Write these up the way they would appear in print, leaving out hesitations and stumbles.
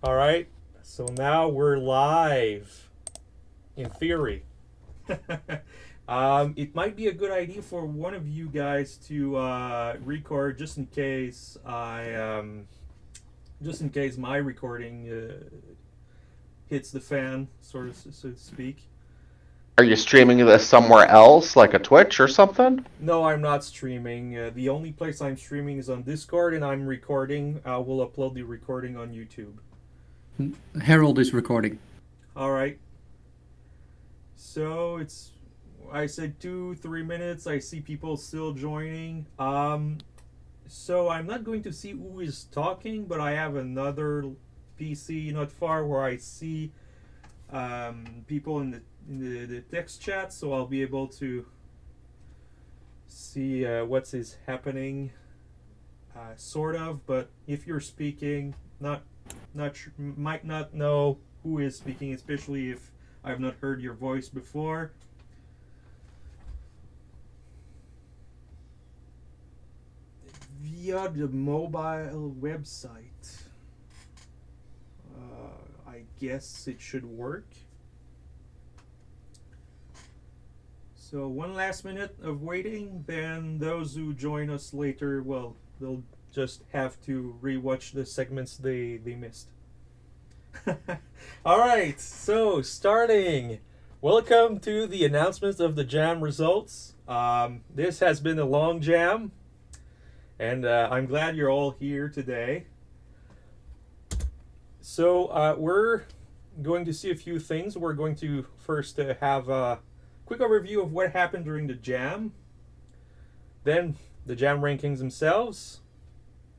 All right. So now we're live, in theory. It might be a good idea for one of you guys to record just in case my recording hits the fan, sort of, so to speak. Are you streaming this somewhere else, like a Twitch or something? No, I'm not streaming. The only place I'm streaming is on Discord, and I'm recording. I will upload the recording on YouTube. Harold is recording. All right. So it's I said 2-3 minutes. I see people still joining. So I'm not going to see who is talking, but I have another PC not far where I see people in the text chat, so I'll be able to see what's is happening, sort of. But if you're speaking, might not know who is speaking, especially if I've not heard your voice before. Via the mobile website, I guess it should work. So one last minute of waiting, then those who join us later, well, they'll just have to rewatch the segments they missed. All right, so starting. Welcome to the announcement of the jam results. This has been a long jam, and I'm glad you're all here today. So we're going to see a few things. We're going to first have a quick overview of what happened during the jam, then the jam rankings themselves,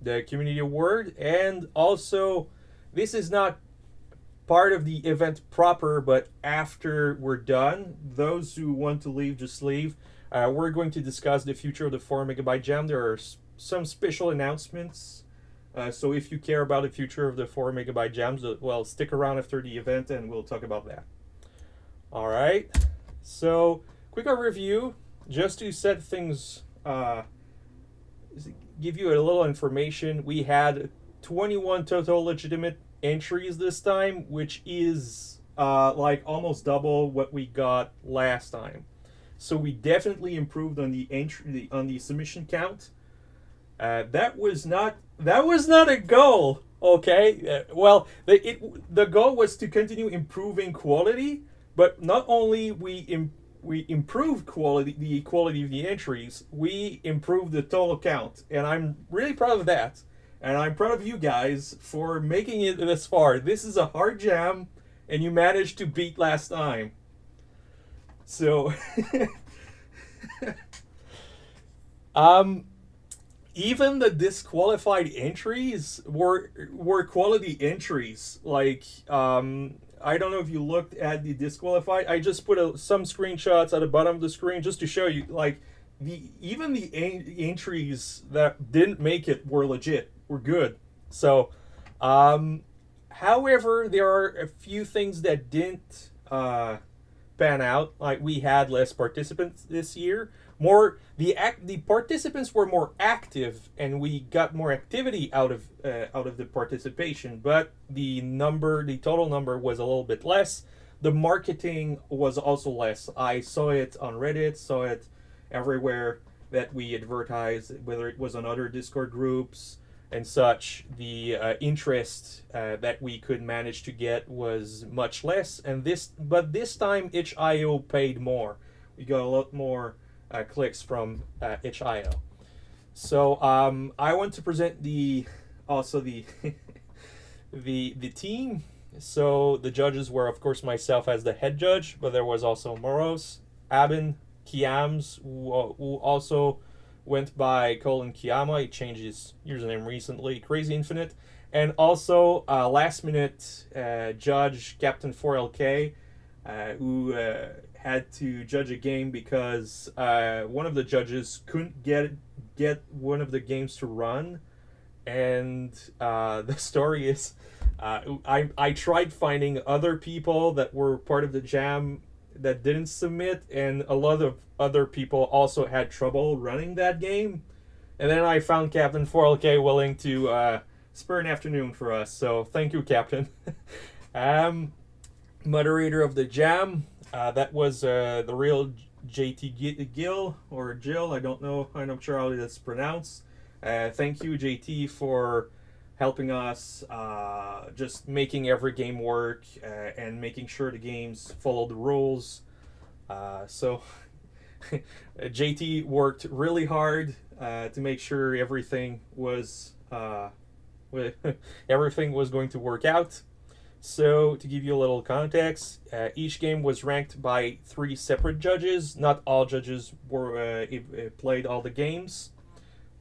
the community award, and also this is not part of the event proper, but after we're done, those who want to leave, just leave. We're going to discuss the future of the 4 megabyte jam. There are some special announcements. So if you care about the future of the 4 megabyte jams, well, stick around after the event and we'll talk about that. All right. So quick overview, just to set things, give you a little information. We had 21 total legitimate entries this time, which is like almost double what we got last time. So we definitely improved on the entry on the submission count. That was not a goal. Okay, well, the goal was to continue improving quality, but not only we improved the quality of the entries, we improved the total count, and I'm really proud of that. And I'm proud of you guys for making it this far. This is a hard jam, and you managed to beat last time. So, um, even the disqualified entries were quality entries. Like, I don't know if you looked at the disqualified. I just put some screenshots at the bottom of the screen just to show you, like, the entries that didn't make it were legit, were good. So, however, there are a few things that didn't pan out. Like, we had less participants this year. The participants were more active, and we got more activity out of the participation. But the total number was a little bit less. The marketing was also less. I saw it on Reddit, saw it everywhere that we advertised, whether it was on other Discord groups and such. The interest that we could manage to get was much less, but this time itch.io paid more. We got a lot more clicks from itch.io. So I want to present the the team. So the judges were, of course, myself as the head judge, but there was also Moros, Abin, Kiams, who also went by Colin Kiyama. He changed his username recently, Crazy Infinite. And also last minute judge Captain 4LK, who had to judge a game because one of the judges couldn't get one of the games to run. And the story is, I tried finding other people that were part of the jam that didn't submit, and a lot of other people also had trouble running that game. And then I found Captain 4LK willing to spare an afternoon for us. So thank you, Captain. Moderator of the jam. That was the real JT Gill or Jill. I don't know. I'm not sure how it's pronounced. Thank you, JT, for helping us, just making every game work and making sure the games follow the rules. So JT worked really hard to make sure everything was everything was going to work out. So, to give you a little context, each game was ranked by 3 separate judges. Not all judges were played all the games,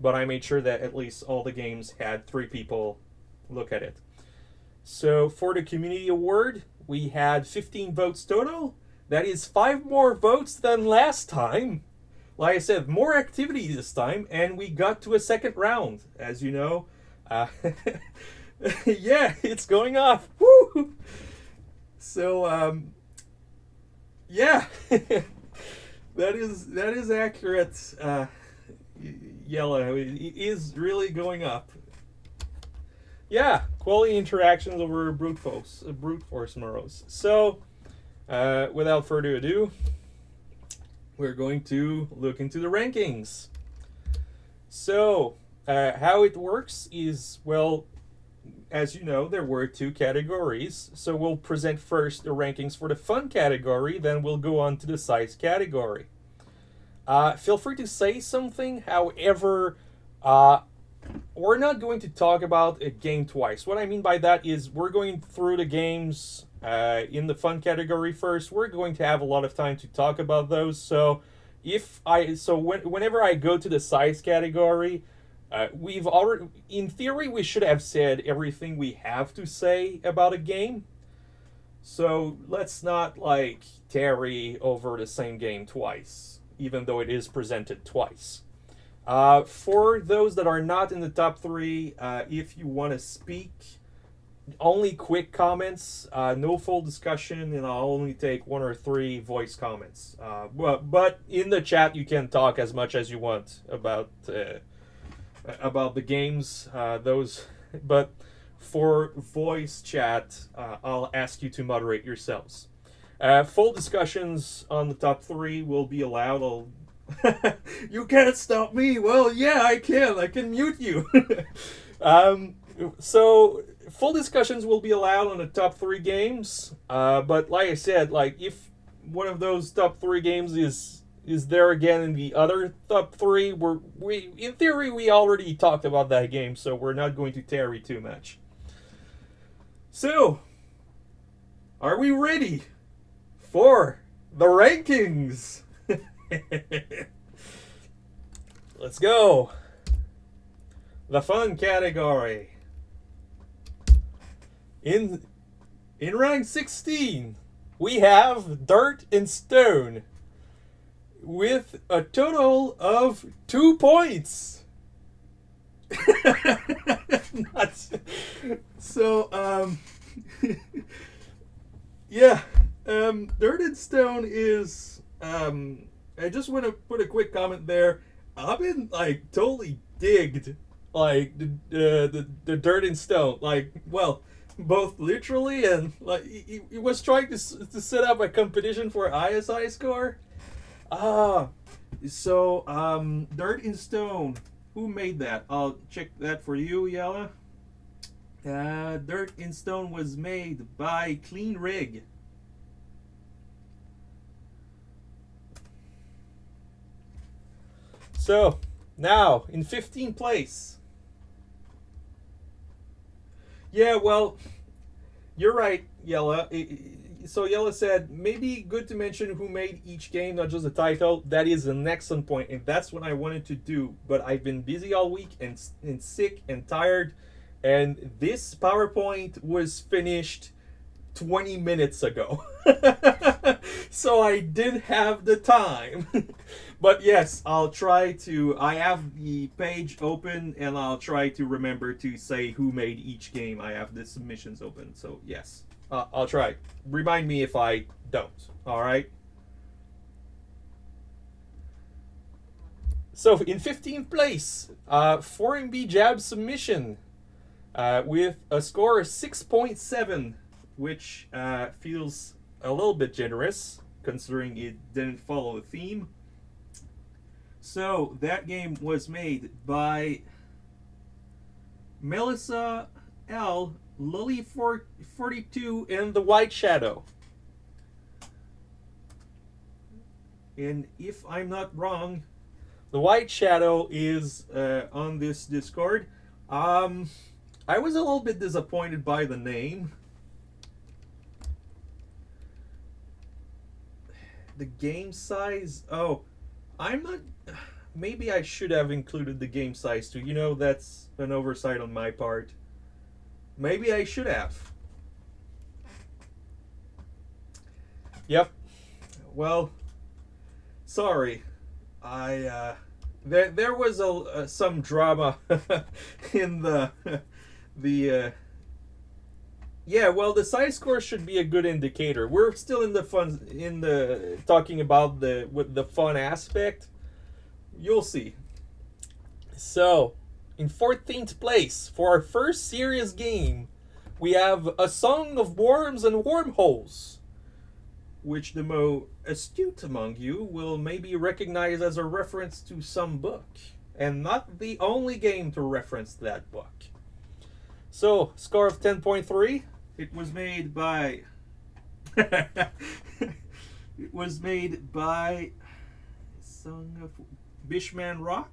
but I made sure that at least all the games had 3 people look at it. So, for the community award, we had 15 votes total. That is 5 more votes than last time. Like I said, more activity this time, and we got to a second round, as you know. Yeah, it's going off. Woo! So, yeah, that is accurate. Yellow, it is really going up. Yeah, quality interactions over brute force Moros. So, without further ado, we're going to look into the rankings. So, how it works is, well, as you know, there were 2 categories. So we'll present first the rankings for the fun category, then we'll go on to the size category. Feel free to say something. However, we're not going to talk about a game twice. What I mean by that is we're going through the games in the fun category first. We're going to have a lot of time to talk about those. So whenever I go to the size category, we've already, in theory, we should have said everything we have to say about a game. So let's not tarry over the same game twice, even though it is presented twice. For those that are not in the top 3, if you want to speak, only quick comments, no full discussion, and I'll only take 1 or 3 voice comments. But in the chat, you can talk as much as you want about the games, but for voice chat, I'll ask you to moderate yourselves. Full discussions on the top 3 will be allowed. You can't stop me. Well, yeah, I can mute you. So full discussions will be allowed on the top 3 games, but like I said, if one of those top 3 games is there again in the other top 3, we in theory we already talked about that game, so we're not going to tarry too much. So, are we ready for the rankings? Let's go. The fun category. In rank 16, we have Dirt and Stone, with a total of 2 points. Yeah, Dirt and Stone is, I just want to put a quick comment there. I've been, totally digged, the Dirt and Stone. Both literally and, he was trying to set up a competition for ISI score. Dirt and Stone. Who made that? I'll check that for you, Yella. Dirt and Stone was made by Clean Rig. So, now, in 15th place. Yeah, well, you're right, Yella. So Yella said, maybe good to mention who made each game, not just the title. That is an excellent point, and that's what I wanted to do. But I've been busy all week and sick and tired, and this PowerPoint was finished 20 minutes ago. So I didn't have the time. But yes, I'll try to. I have the page open, and I'll try to remember to say who made each game. I have the submissions open, so yes. I'll try. Remind me if I don't. All right. So in 15th place, 4MB Jab submission. with a score of 6.7, which feels a little bit generous considering it didn't follow a theme. So that game was made by Melissa L, Lily 42, and the White Shadow. And if I'm not wrong, the White Shadow is on this Discord. I was a little bit disappointed by the name. The game size. Oh, I'm not. Maybe I should have included the game size too. You know, that's an oversight on my part. Maybe I should have. Yep. Well, sorry. There was some drama in the yeah, well, the size score should be a good indicator. We're still in the talking about the fun aspect. You'll see. So, in 14th place for our first serious game, we have A Song of Worms and Wormholes, which the more astute among you will maybe recognize as a reference to some book, and not the only game to reference that book. So, score of 10.3. It was made by Song of Bishman Rock,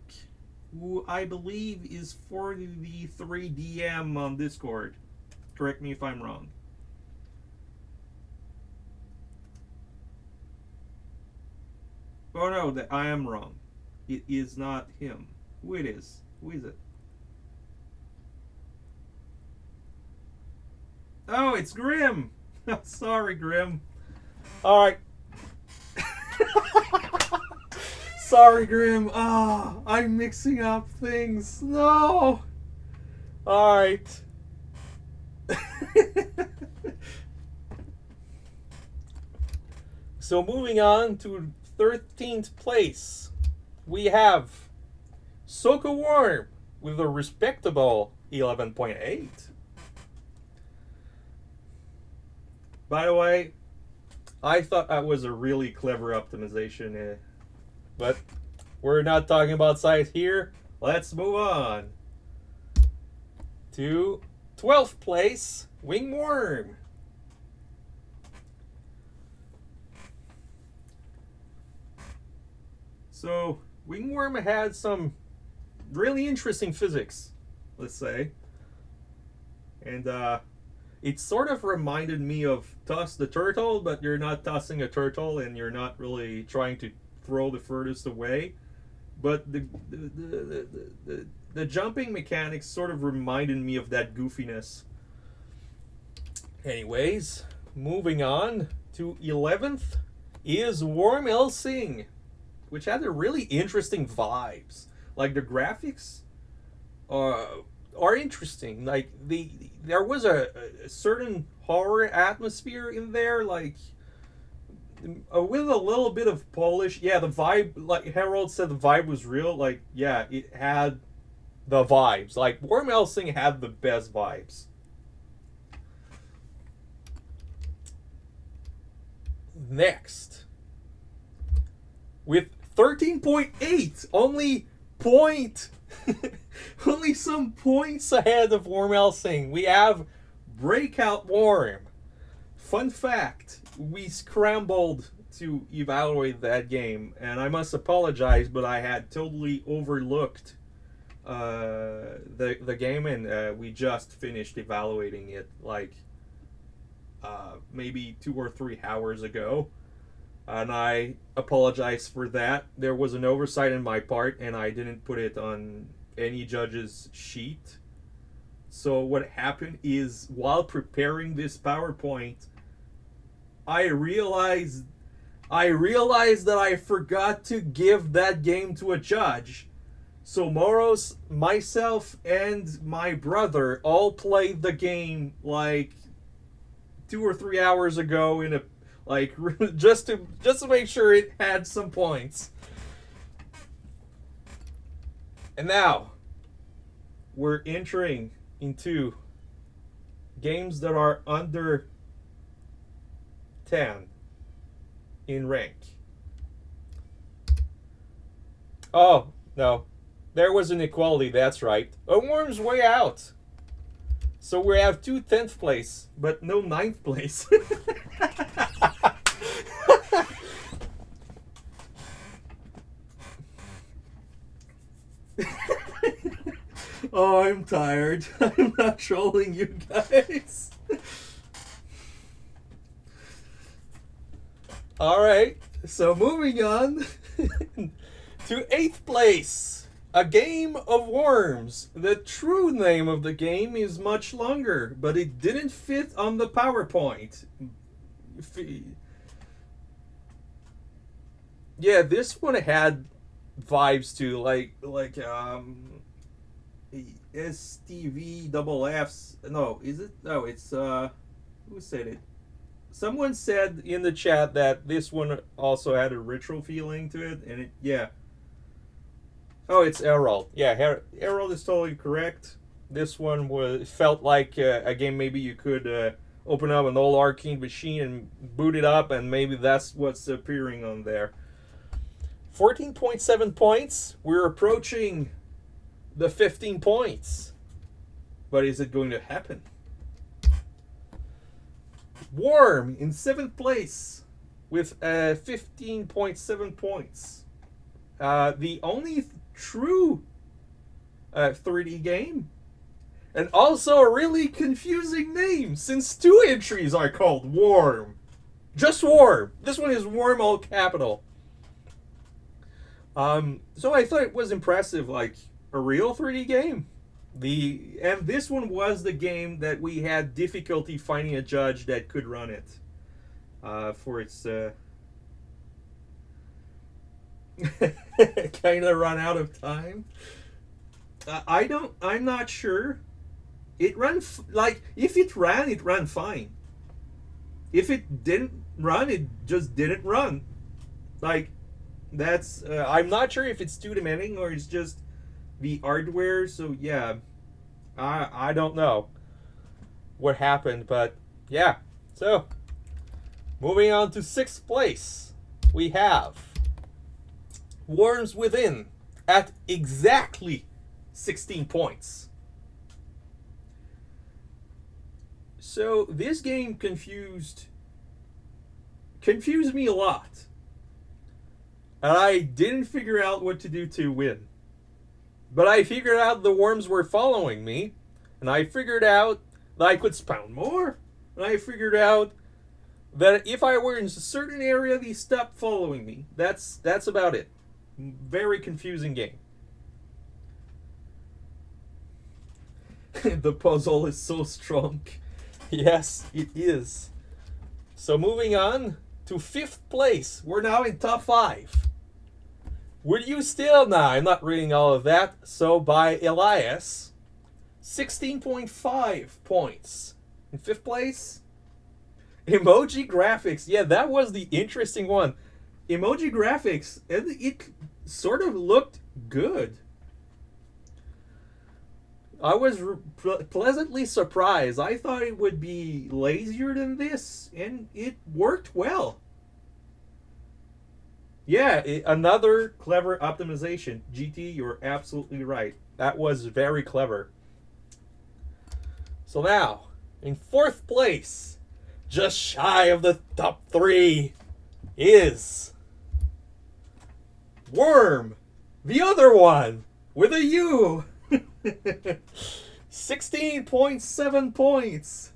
who I believe is for the 3DM on Discord. Correct me if I'm wrong. Oh no, I am wrong. It is not him. Who it is? Who is it? Oh, it's Grim. Sorry, Grim. All right. Sorry, Grim. Oh, I'm mixing up things. No. All right. So moving on to 13th place, we have Soka Worm with a respectable 11.8. By the way, I thought that was a really clever optimization, but we're not talking about size here. Let's move on to 12th place, Wingworm. So, Wingworm had some really interesting physics, let's say. And it sort of reminded me of Toss the Turtle, but you're not tossing a turtle and you're not really trying to throw the furthest away. But the jumping mechanics sort of reminded me of that goofiness. Anyways, moving on to 11th is Worm Elsing, which had a really interesting vibes. Like the graphics are interesting. Like there was a certain horror atmosphere in there, like with a little bit of polish. Yeah, the vibe, like Harold said, the vibe was real. Like, yeah, it had the vibes. Like Worm Elsing had the best vibes. Next, with 13.8, only some points ahead of Worm Elsing, we have Breakout Worm. Fun fact, we scrambled to evaluate that game, and I must apologize, but I had totally overlooked the game, and we just finished evaluating it like maybe 2 or 3 hours ago. And I apologize for that. There was an oversight on my part, and I didn't put it on any judge's sheet. So what happened is, while preparing this PowerPoint, I realized that I forgot to give that game to a judge. So Moros, myself, and my brother all played the game like 2 or 3 hours ago in a just to make sure it had some points. And now we're entering into games that are under 10 in rank. Oh, no. There was an equality, that's right. A Worm's Way Out. So we have 2 10th place, but no 9th place. Oh, I'm tired. I'm not trolling you guys. Alright, so moving on to 8th place. A Game of Worms. The true name of the game is much longer, but it didn't fit on the PowerPoint. Yeah, this one had vibes to like STV double F's. No, is it? No, it's who said it? Someone said in the chat that this one also had a retro feeling to it, and it, yeah. Oh, it's Errol. Yeah, Errol is totally correct. This one felt like a game maybe you could open up an old arcade machine and boot it up, and maybe that's what's appearing on there. 14.7 points. We're approaching the 15 points. But is it going to happen? Worm in 7th place with 15.7 points. The only true 3D game. And also a really confusing name, since 2 entries are called Worm. Just Worm. This one is Worm all capital. So I thought it was impressive, like a real 3D game. And this one was the game that we had difficulty finding a judge that could run it for its kind of run out of time. I'm not sure. It ran like if it ran fine. If it didn't run, it just didn't run. Like that's I'm not sure if it's too demanding or it's just the hardware. So yeah, I don't know what happened, but yeah. So moving on to 6th place, we have Worms Within at exactly 16 points. So this game confused me a lot. And I didn't figure out what to do to win. But I figured out the worms were following me. And I figured out that I could spawn more. And I figured out that if I were in a certain area, they stopped following me. That's about it. Very confusing game. The puzzle is so strong. Yes, it is. So moving on to 5th place. We're now in top 5. Would you still? Nah, I'm not reading all of that. So by Elias, 16.5 points. In 5th place, Emoji Graphics. Yeah, that was the interesting one. Emoji Graphics, it sort of looked good. I was pleasantly surprised. I thought it would be lazier than this, and it worked well. Yeah, another clever optimization. GT, you're absolutely right. That was very clever. So now, in 4th place, just shy of the top 3, is Worm, the other one, with a U. 16.7 points.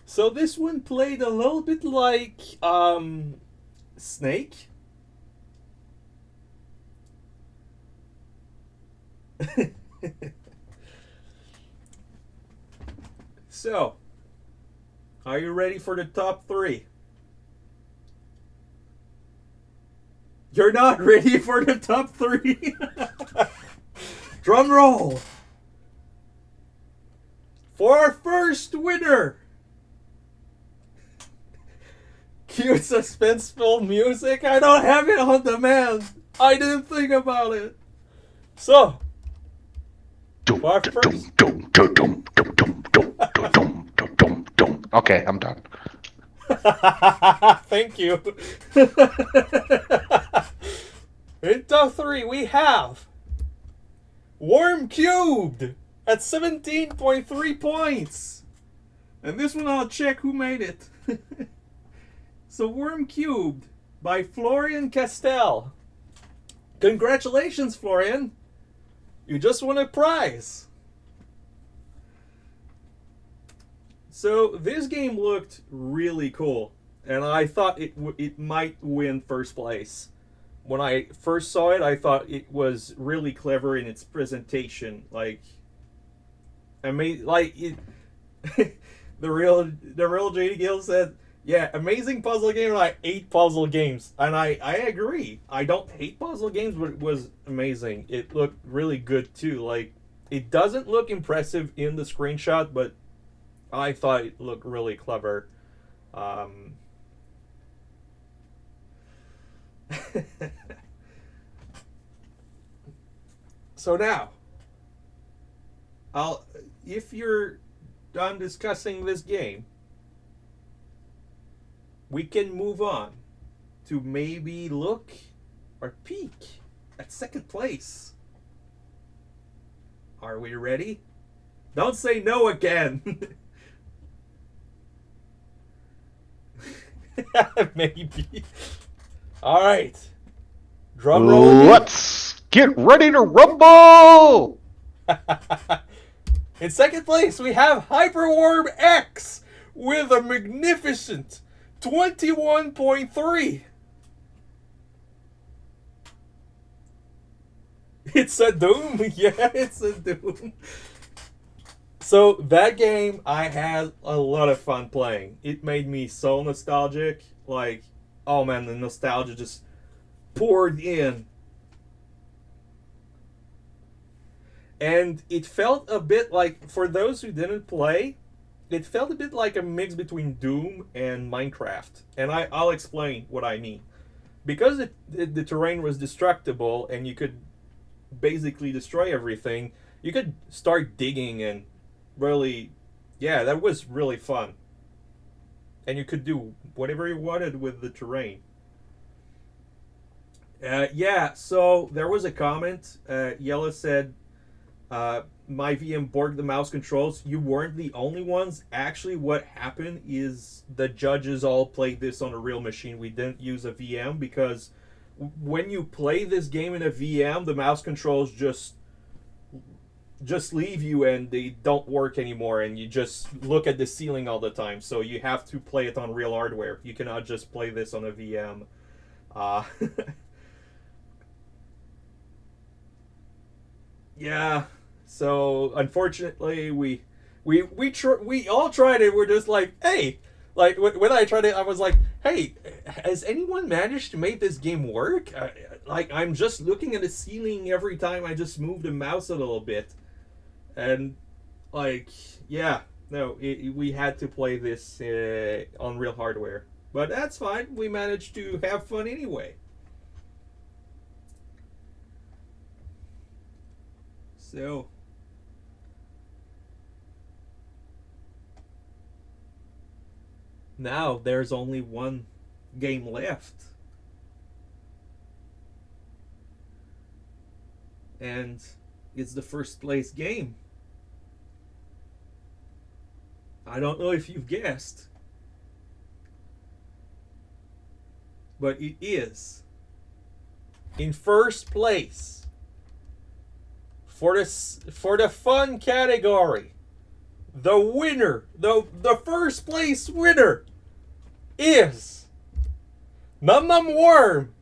So this one played a little bit like Snake. So, are you ready for the top 3? You're not ready for the top 3? Drum roll. For our first winner. Cute suspenseful music. I don't have it on demand. I didn't think about it. So, Dum, our dum, first. dum, dum, dum, dum, dum, dum, dum, dum, dum, dum, dum. Okay, I'm done. Thank you. In top 3, we have Worm Cubed at 17.3 points. And this one I'll check who made it. So, Worm Cubed by Florian Castell. Congratulations, Florian. You just won a prize. So this game looked really cool, and I thought it might win first place. When I first saw it, I thought it was really clever in its presentation. Like, it. the real JD Gill said, "Yeah, amazing puzzle game, and I hate puzzle games," and I agree. I don't hate puzzle games, but it was amazing. It looked really good too. Like, it doesn't look impressive in the screenshot, but I thought it looked really clever. So now, if you're done discussing this game, we can move on to maybe look or peek at second place. Are we ready? Don't say no again. Maybe. All right. Drum roll. Let's get ready to rumble! In second place, we have Hyperworm X with a magnificent 21.3. It's a Doom. Yeah, it's a Doom. So that game, I had a lot of fun playing. It made me so nostalgic. Like, oh man, the nostalgia just poured in. And it felt a bit like, for those who didn't play, it felt a bit like a mix between Doom and Minecraft. And I'll explain what I mean. Because the terrain was destructible and you could basically destroy everything, you could start digging and really, yeah, that was really fun. And you could do whatever you wanted with the terrain. Yeah, so there was a comment. Yella said, my VM borged the mouse controls. You weren't the only ones. Actually, what happened is the judges all played this on a real machine. We didn't use a VM because when you play this game in a VM, the mouse controls just leave you and they don't work anymore, and you just look at the ceiling all the time. So you have to play it on real hardware. You cannot just play this on a VM. Yeah. So unfortunately, we all tried it. We're just like, hey, like when I tried it, I was like, hey, has anyone managed to make this game work? Like, I'm just looking at the ceiling every time I just move the mouse a little bit, and like, yeah, no, we had to play this on real hardware, but that's fine. We managed to have fun anyway. So. Now there's only one game left. And it's the first place game. I don't know if you've guessed, but it is in first place for the fun category. The winner, the first place winner, is Num Num Worm.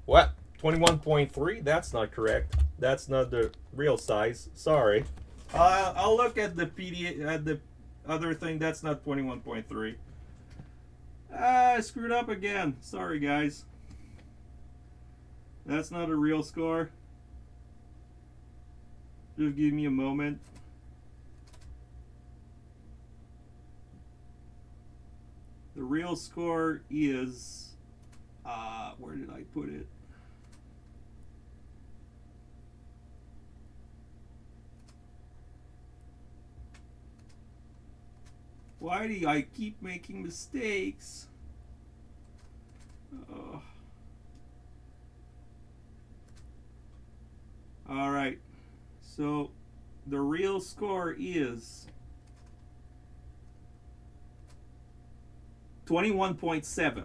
What? 21.3? That's not correct. That's not the real size. Sorry. I'll look at the at the other thing. That's not 21.3. I screwed up again. Sorry, guys. That's not a real score. Just give me a moment. The real score is, where did I put it? Why do I keep making mistakes? Oh. All right. So the real score is 21.7.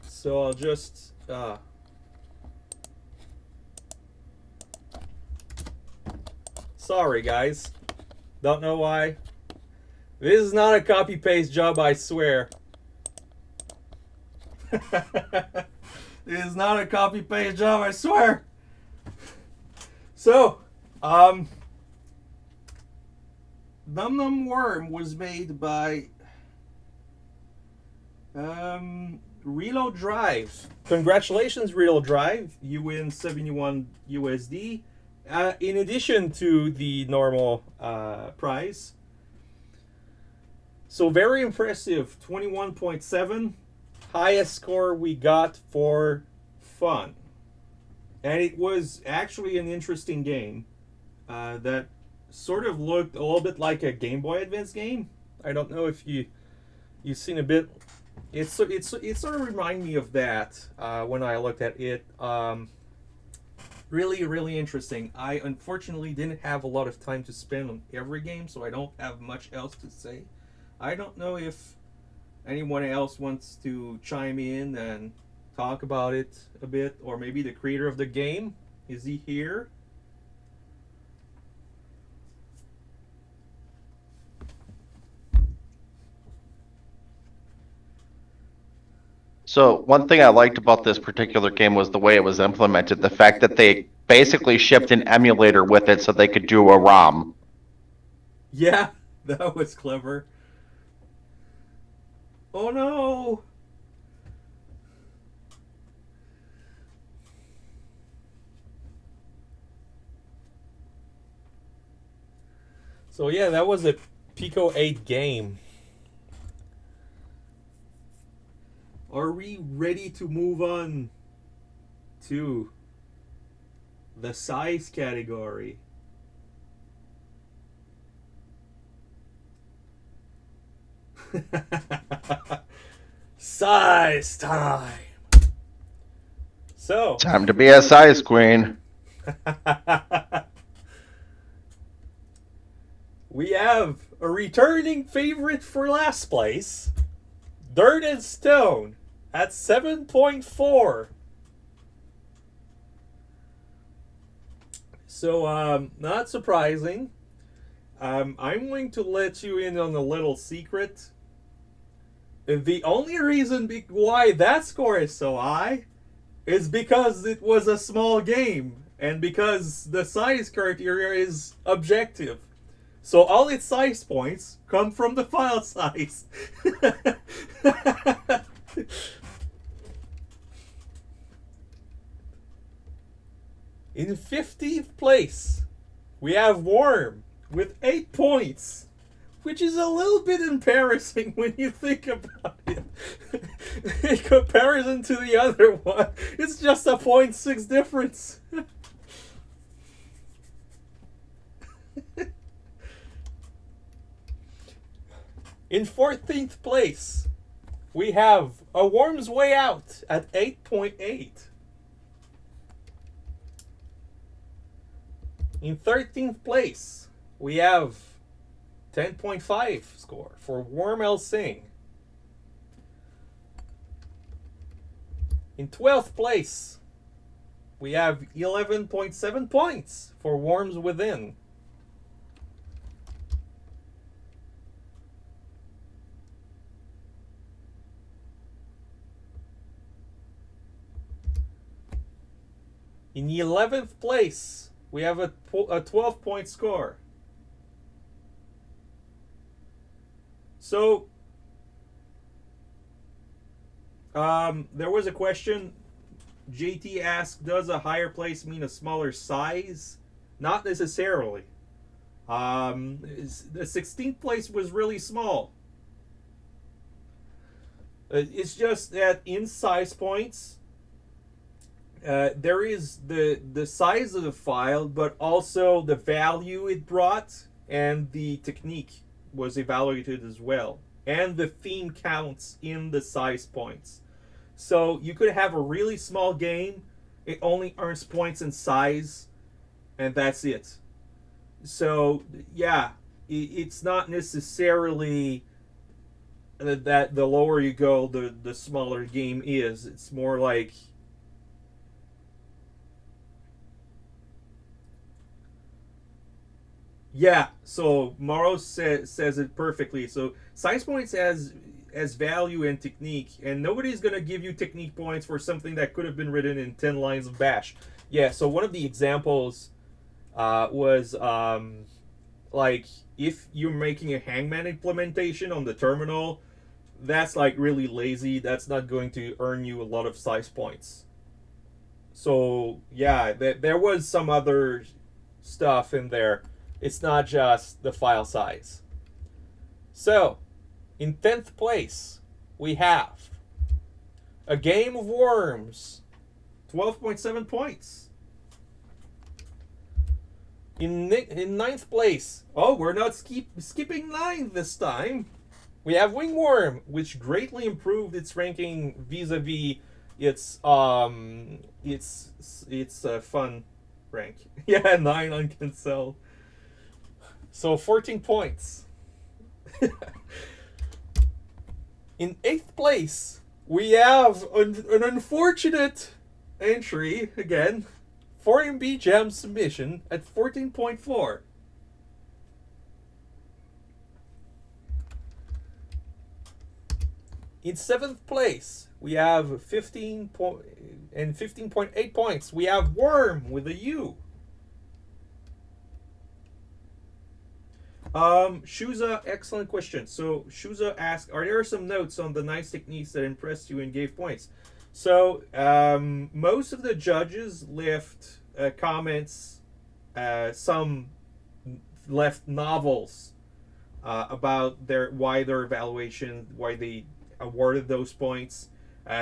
So I'll just sorry guys. Don't know why. This is not a copy paste job, I swear. This is not a copy paste job, I swear. So, Num Num Worm was made by Reload Drive. Congratulations, Reload Drive. You win 71 USD. In addition to the normal prize. So very impressive. 21.7. Highest score we got for fun. And it was actually an interesting game that sort of looked a little bit like a Game Boy Advance game. I don't know if you've seen a bit. It sort of reminded me of that when I looked at it. Really, really interesting. I unfortunately didn't have a lot of time to spend on every game, so I don't have much else to say. I don't know if anyone else wants to chime in and talk about it a bit, or maybe the creator of the game. Is he here? So one thing I liked about this particular game was the way it was implemented. The fact that they basically shipped an emulator with it so they could do a ROM. Yeah, that was clever. Oh no! So yeah, that was a Pico 8 game. Are we ready to move on to the size category? Size time. So, Time to be a size queen. we have a returning favorite for last place, Dirt and Stone, at 7.4. So, not surprising. I'm going to let you in on a little secret. The only reason why that score is so high is because it was a small game and because the size criteria is objective. So all its size points come from the file size. In 15th place, we have Worm with 8 points, which is a little bit embarrassing when you think about it. In comparison to the other one, it's just a 0.6 difference. In 14th place, we have A Worm's Way Out at 8.8. In 13th place, we have 10.5 score for Worm El Sing. In 12th place, we have 11.7 points for Worms Within. In the 11th place, we have a 12-point score. So, there was a question. JT asked, does a higher place mean a smaller size? Not necessarily. The 16th place was really small. It's just that in size points, there is the size of the file, but also the value it brought and the technique was evaluated as well. And the theme counts in the size points. So you could have a really small game, it only earns points in size, and that's it. So, yeah, it's not necessarily that the lower you go, the smaller the game is. It's more like. Yeah, so Morrow says it perfectly. So size points as value and technique, and nobody's gonna give you technique points for something that could have been written in 10 lines of Bash. Yeah, so one of the examples was like if you're making a Hangman implementation on the terminal, that's like really lazy. That's not going to earn you a lot of size points. So yeah, there was some other stuff in there. It's not just the file size. So, in 10th place, we have A Game of Worms, 12.7 points. In 9th place, oh, we're not skipping 9 this time. We have Wingworm, which greatly improved its ranking vis-a-vis its fun rank. Yeah, 9 on Cancel. So 14 points. In 8th place, we have an unfortunate entry again. 4MB Jam Submission at 14.4. In 7th place, we have 15.8 points. We have Worm with a U. Shuza, excellent question. So Shuza asked, are there some notes on the nice techniques that impressed you and gave points? So most of the judges left comments, some left novels about why their evaluation, why they awarded those points.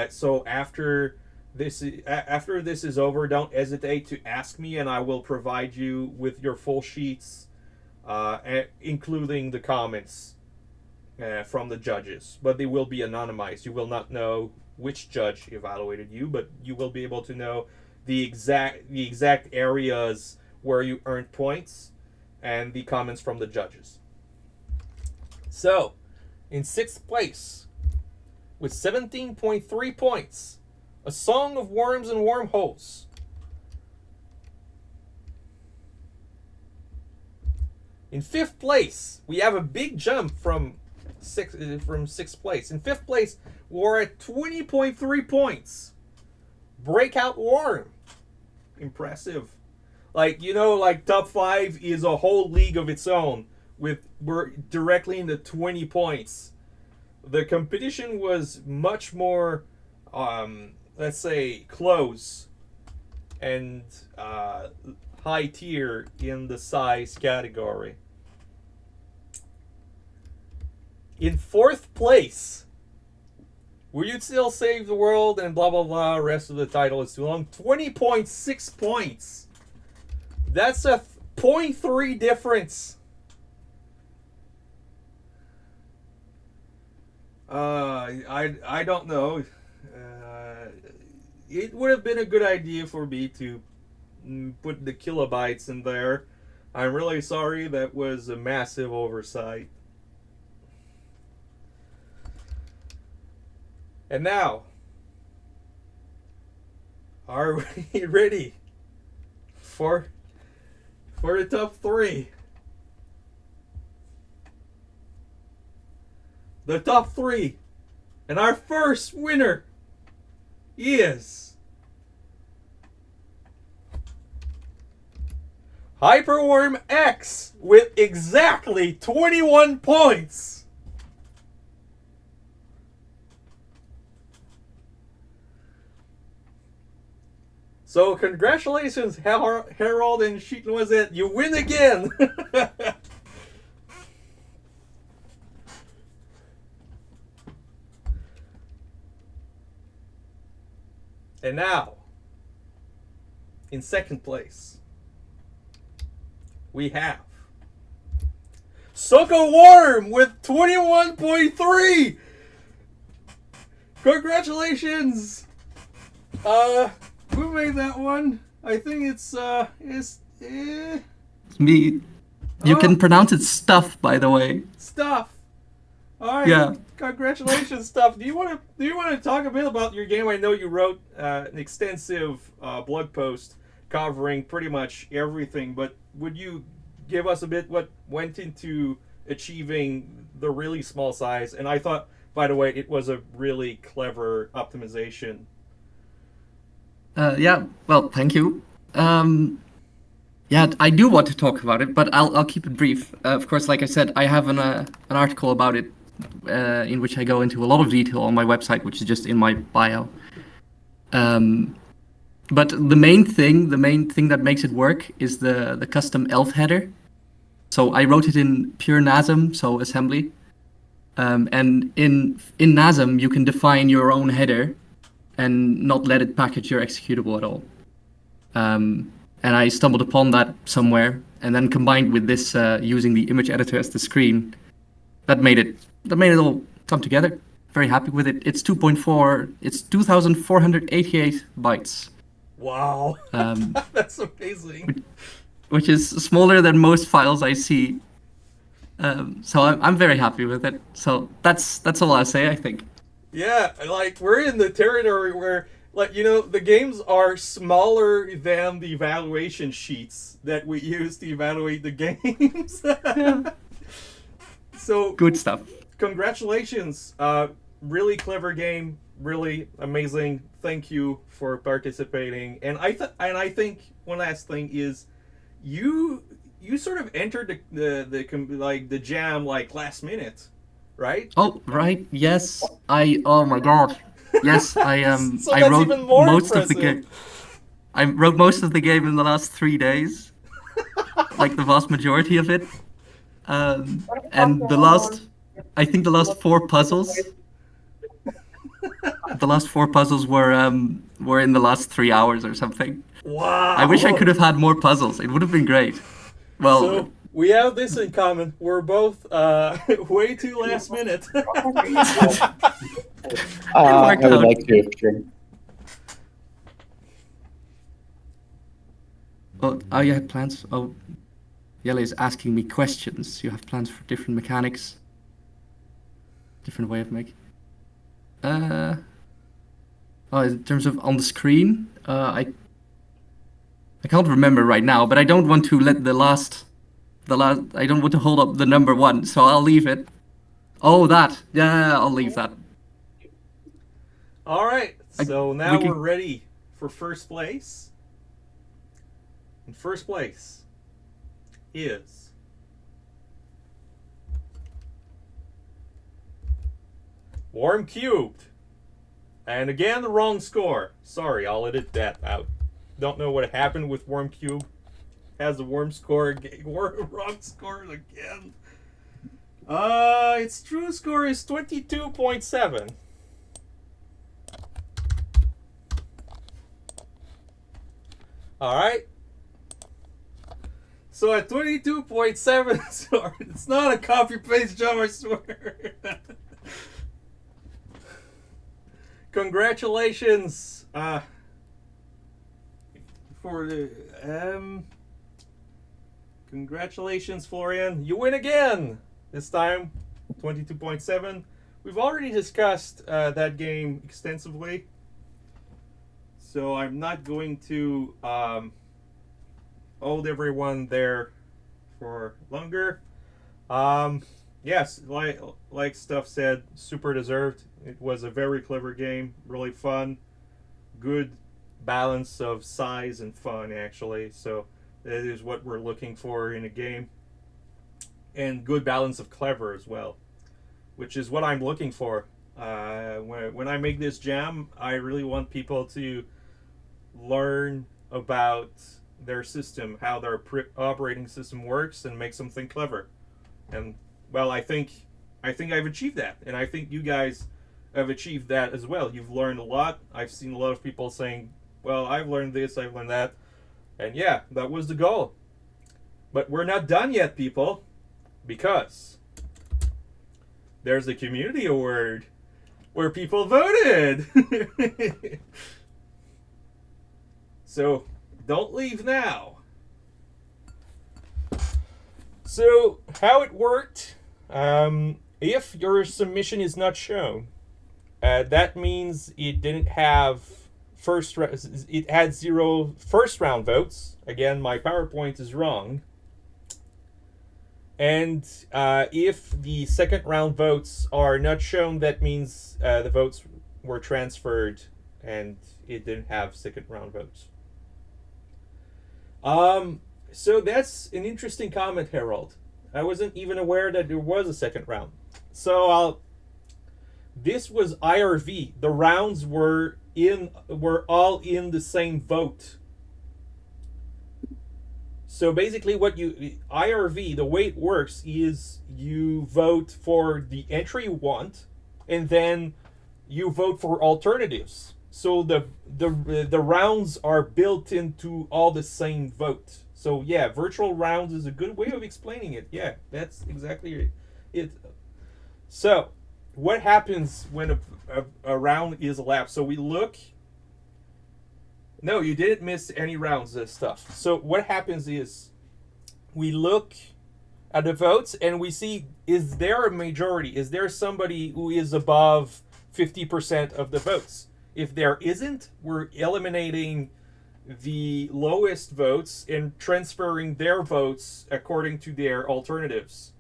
So after this is over, don't hesitate to ask me, and I will provide you with your full sheets. Including the comments from the judges, but they will be anonymized. You will not know which judge evaluated you, but you will be able to know the exact areas where you earned points and the comments from the judges. So, in 6th place, with 17.3 points, A Song of Worms and Wormholes. In 5th place, we have a big jump from 6th place. In 5th place, we're at 20.3 points. Breakout Worm. Impressive. Like, top 5 is a whole league of its own. We're directly in the 20 points. The competition was much more, let's say, close and high tier in the size category. In 4th place, Will You Still Save the World and blah blah blah, rest of the title is too long. 20.6 points. That's a 0.3 difference. I don't know. It would have been a good idea for me to put the kilobytes in there. I'm really sorry. That was a massive oversight. And now, are we ready for the top 3? The top 3. And our first winner is Hyperworm X with exactly 21 points. So congratulations, Harold and Sheet Noisette. You win again. And now, in 2nd place, we have Soko Worm with 21.3. Congratulations. Who made that one? I think it's It's me. You Oh. can pronounce it stuff, by the way. Stuff. All right. Yeah. Congratulations, Stuff. Do you want to talk a bit about your game? I know you wrote an extensive blog post covering pretty much everything, but would you give us a bit what went into achieving the really small size? And I thought, by the way, it was a really clever optimization. Yeah. Well, thank you. Yeah, I do want to talk about it, but I'll keep it brief. Of course, like I said, I have an article about it in which I go into a lot of detail on my website, which is just in my bio. But the main thing that makes it work is the custom elf header. So I wrote it in pure NASM, so assembly. And in NASM, you can define your own header and not let it package your executable at all. And I stumbled upon that somewhere, and then combined with this using the image editor as the screen, that made it all come together. Very happy with it. It's 2.4. It's 2,488 bytes. Wow. That's amazing. Which is smaller than most files I see. So I'm very happy with it. So that's all I'll say, I think. Yeah, like we're in the territory where, like, the games are smaller than the evaluation sheets that we use to evaluate the games. Yeah. So Good stuff. congratulations. Really clever game, really amazing. Thank you for participating. And I think one last thing is you sort of entered the jam like last minute, right? Oh, right. Yes. Oh my god. Yes, I So I that's wrote even more most of the impressive. game. I wrote most of the game in the last 3 days. Like the vast majority of it. And I think the last 4 puzzles. The last 4 puzzles were in the last 3 hours or something. Wow. I wish I could have had more puzzles. It would have been great. Well, So we have this in common. We're both way too last minute. worked I would out. like to, sure. oh, you had plans? Oh, Yele is asking me questions. You have plans for different mechanics? Different way of making? Oh, in terms of on the screen, I can't remember right now, but I don't want to let I don't want to hold up the number 1, so I'll leave it. Oh, that. Yeah, I'll leave that. All right. So now we can- we're ready for first place. And first place is Worm Cubed. And again, the wrong score. Sorry, I'll edit that out. Don't know what happened with Worm Cube. Has the wrong score again. Its true score is 22.7. All right. So at 22.7, sorry, it's not a copy paste job, I swear. Congratulations for the congratulations, Florian. You win again. This time 22.7. We've already discussed that game extensively. So I'm not going to hold everyone there for longer. Yes, like Stuff said, super deserved. It was a very clever game, really fun, good balance of size and fun, actually. So that is what we're looking for in a game, and good balance of clever as well, which is what I'm looking for. When I make this jam, I really want people to learn about their system, how their operating system works, and make something clever. And well, I think I've achieved that, and I think you guys have achieved that as well. You've learned a lot. I've seen a lot of people saying, well, I've learned this, I've learned that. And yeah, that was the goal. But we're not done yet, people. because there's a community award where people voted. So don't leave now. So how it worked, if your submission is not shown, that means it didn't have it had 0 first round votes. Again, my PowerPoint is wrong. And if the second round votes are not shown, that means the votes were transferred and it didn't have second round votes. So that's an interesting comment, Harold. I wasn't even aware that there was a second round. So this was IRV. The rounds were all in the same vote. So basically IRV, the way it works is you vote for the entry you want, and then you vote for alternatives. So the rounds are built into all the same vote. So yeah, virtual rounds is a good way of explaining it. Yeah, that's exactly it. So what happens when a round is elapsed? So we look. No, you didn't miss any rounds of stuff. So what happens is we look at the votes and we see, is there a majority? Is there somebody who is above 50% of the votes? If there isn't, we're eliminating the lowest votes and transferring their votes according to their alternatives.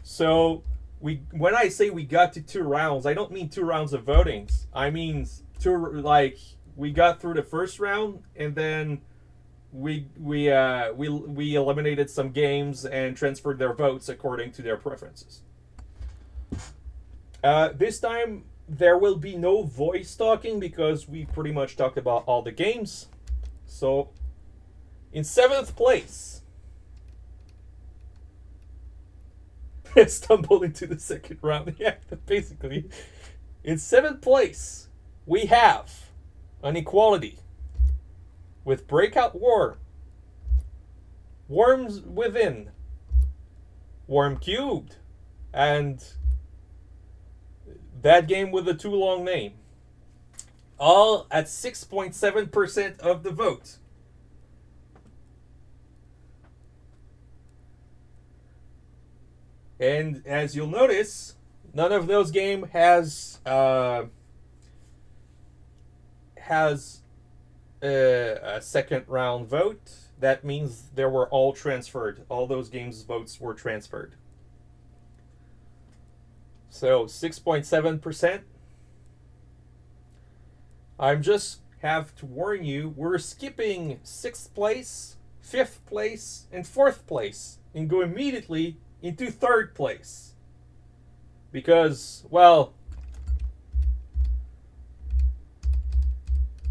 So when I say we got to 2 rounds, I don't mean 2 rounds of votings. I mean we got through the first round, and then we eliminated some games and transferred their votes according to their preferences. This time there will be no voice talking because we pretty much talked about all the games. So in 7th place, stumbled into the second round. Yeah, basically. In 7th place, we have an equality with Breakout War, Worms Within, Worm Cubed, and that game with a too long name. All at 6.7% of the vote. And as you'll notice, none of those games has a second round vote. That means they were all transferred. All those games' votes were transferred. So 6.7%. I'm just have to warn you, we're skipping 6th place, 5th place, and 4th place, and go immediately into 3rd place. Because, well,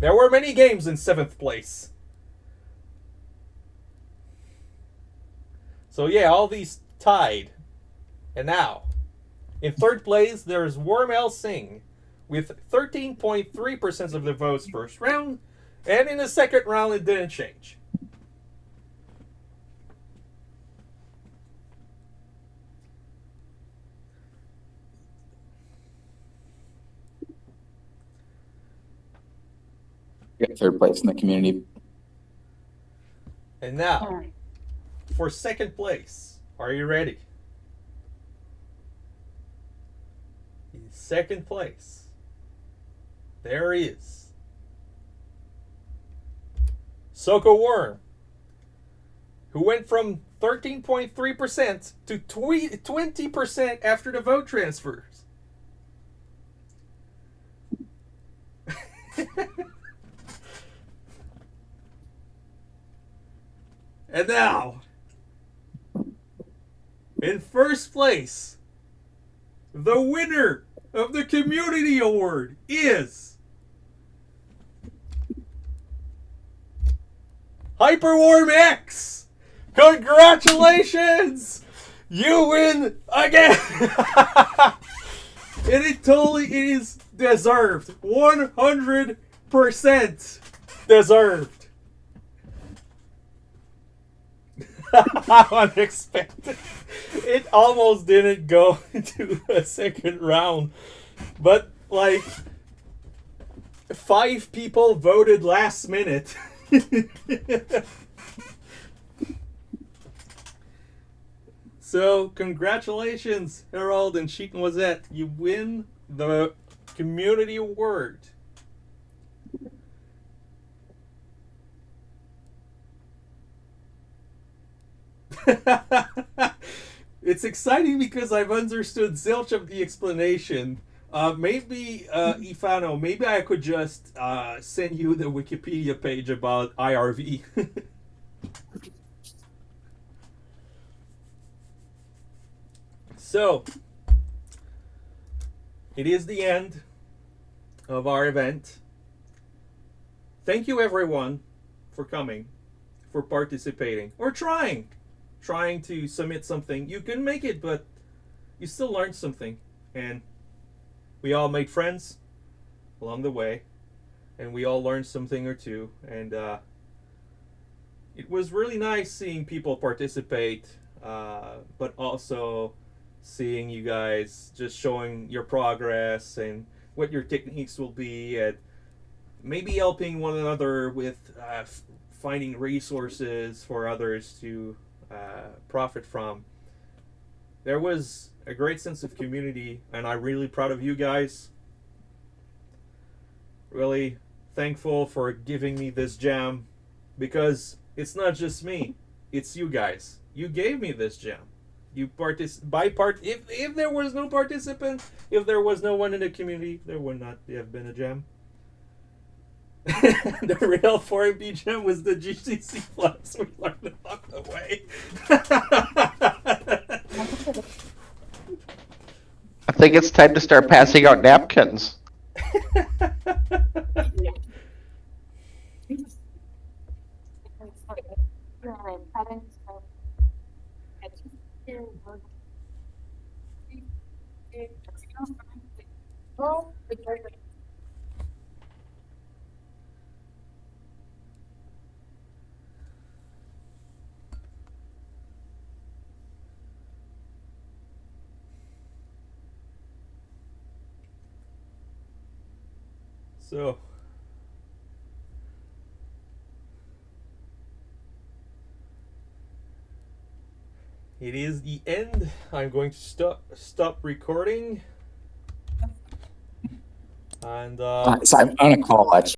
there were many games in 7th place. So yeah, all these tied. And now, in 3rd place, there's Worm El Sing with 13.3% of the votes first round, and in the second round it didn't change. Yeah, 3rd place in the community. And now, for 2nd place, are you ready? In 2nd place, there is Soko Worm, who went from 13.3% to 20% after the vote transfers. And now, in 1st place, the winner of the community award is Hyperworm X. Congratulations! You win again! And it totally is deserved. 100% deserved. How unexpected. it almost didn't go to a second round, but like 5 people voted last minute. So congratulations, Harold and Sheeton Wazette. You win the community award. It's exciting because I've understood zilch of the explanation. Maybe, Ifano, maybe I could just send you the Wikipedia page about IRV. So, it is the end of our event. Thank you, everyone, for coming, for participating, or trying to submit something. You couldn't make it, but you still learned something, and we all made friends along the way, and we all learned something or two, and it was really nice seeing people participate, but also seeing you guys just showing your progress and what your techniques will be, and maybe helping one another with finding resources for others to profit from. There was a great sense of community, and I'm really proud of you guys. Really thankful for giving me this jam, because it's not just me, it's you guys. You gave me this jam. You if there was no participant, if there was no one in the community, there would not have been a jam. The real 4B jam was the GCC plus we learned along the way. I think it's time to start passing out napkins. So, it is the end. I'm going to stop recording. And So I'm on a call, actually.